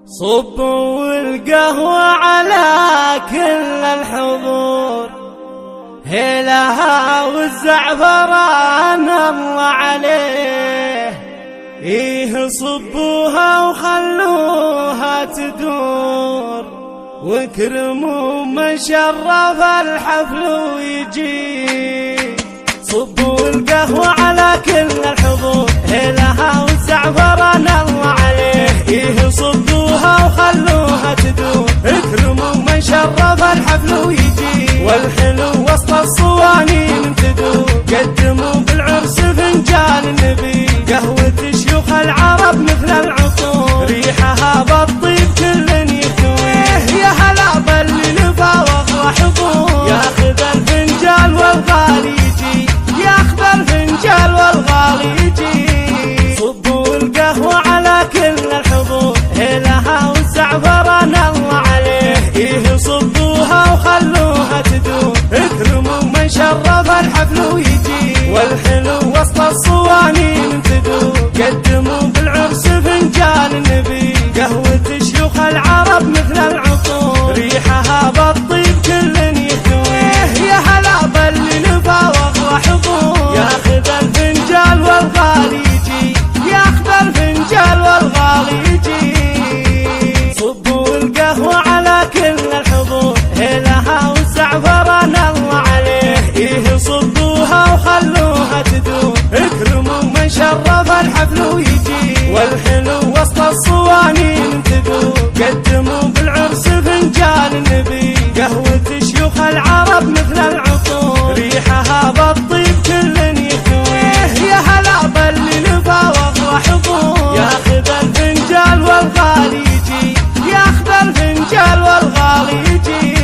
صبوا القهوة على كل الحضور، هيلها والزعفران الله عليه. إيه صبوها وخلوها تدور، واكرموا من شرف الحفل ويجي. صبوا القهوة على كل الحضور، هيلها والزعفران الله عليه. إيه صبوها وخلوها تدور، اكرموا من شرف الحفل ويجي. والحلو وسط الصوانين تدور، قدموا بالعرس فنجان النبي. قهوة شيوخ العرب مثل العطور، ريحها بالطيب كل يكويه. يا هلا باللي نفى وافرح حضور، ياخذ الفنجال والغالي يجي، ياخذ الفنجال والغالي يجي. صبوا القهوة على كل الحضور، هيلها والزعفران الله عليه. إيه صبوها وخلوها تدور، اكرموا من شرف الحفل ويجي. والحلو وسط الصوانين تدور، قدموا بالعرس فنجان النبي. قهوة شيوخ العرب مثل العطور، ريحها بالطيب كل يكويه. يا هلا باللي نفى وافرح حضور، ياخذ الفنجال والغالي يجي، ياخذ الفنجال والغالي يجي. صبوا القهوة على كل الحضور، هيلها والزعفران الله عليه. إيه صبوها وخلوها تدور، اكرموا من شرف الحفل ويجي. والحلو وسط الصوانين تدور، قدموا بالعرس فنجان النبي. قهوة شيوخ العرب مثل العطور، ريحها بالطيب كل يكويه. يا هلا باللي نفى وافرح حضور، ياخذ الفنجال والغالي يجي، ياخذ الفنجال والغالي يجي.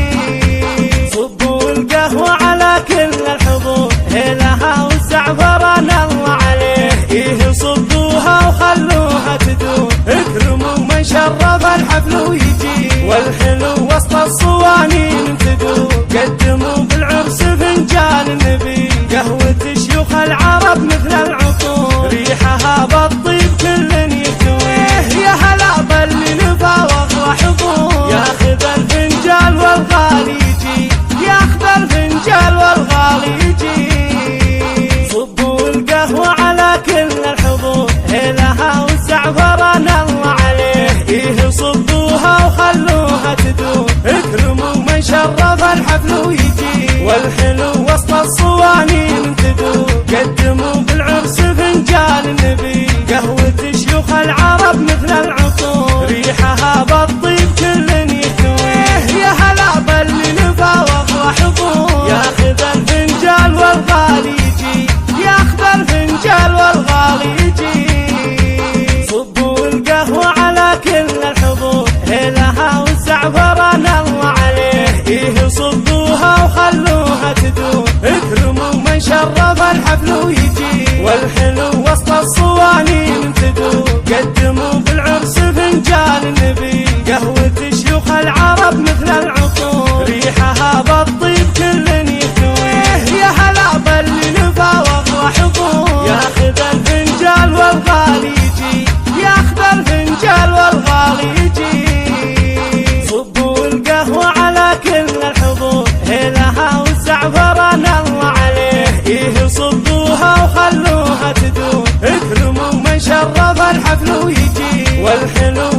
صبوا القهوة على كل الحضور، هيلها والزعفران الله عليه. إيه صبوها وخلوها تدور، اكرموا من شرف الحفل ويجي. والحلو وسط الصوانين تدور، قدموا بالعرس فنجان النبي. قهوة شيوخ العرب مثل العطور، ريحها بالطيب كل يكويه. يا هلا باللي نفى وافرح حضور، ياخذ الفنجال والغالي يجي، ياخذ الفنجال والغالي يجي. صبوا القهوة على كل الحضور، هيلها والزعفران الله عليه. إيه صبوها وخلوها تدور، اكرموا من شرف الحفل ويجي. والحلو وسط الصوانين تدور، قدموا بالعرس فنجان النبي. قهوة شيوخ العرب مثل العطور، ريحها بالطيب كل يكويه. يا هلا باللي نفى وافرح حضور، ياخذ الفنجال والغالي يجي، ياخذ الفنجال والغالي يجي. صبوا القهوة على كل الحضور، هيلها والزعفران الله عليه. إيه صبوها وخلوها تدور، اكرموا من شرف الحفل ويجي. والحلو وسط الصوانين تدور، قدموا بالعرس فنجان النبي. قهوة شيوخ العرب مثل العطور، ريحها بالطيب كل يكويه. يا هلا باللي نفى وافرح حضور، ياخذ الفنجال والغالي يجي، ياخذ الفنجال والغالي يجي. صبوا القهوة على كل الحضور، هيلها والزعفران الله عليه. إيه صبوها وخلوها تدور، اكرموا من شرف الحفل ويجي. والحلو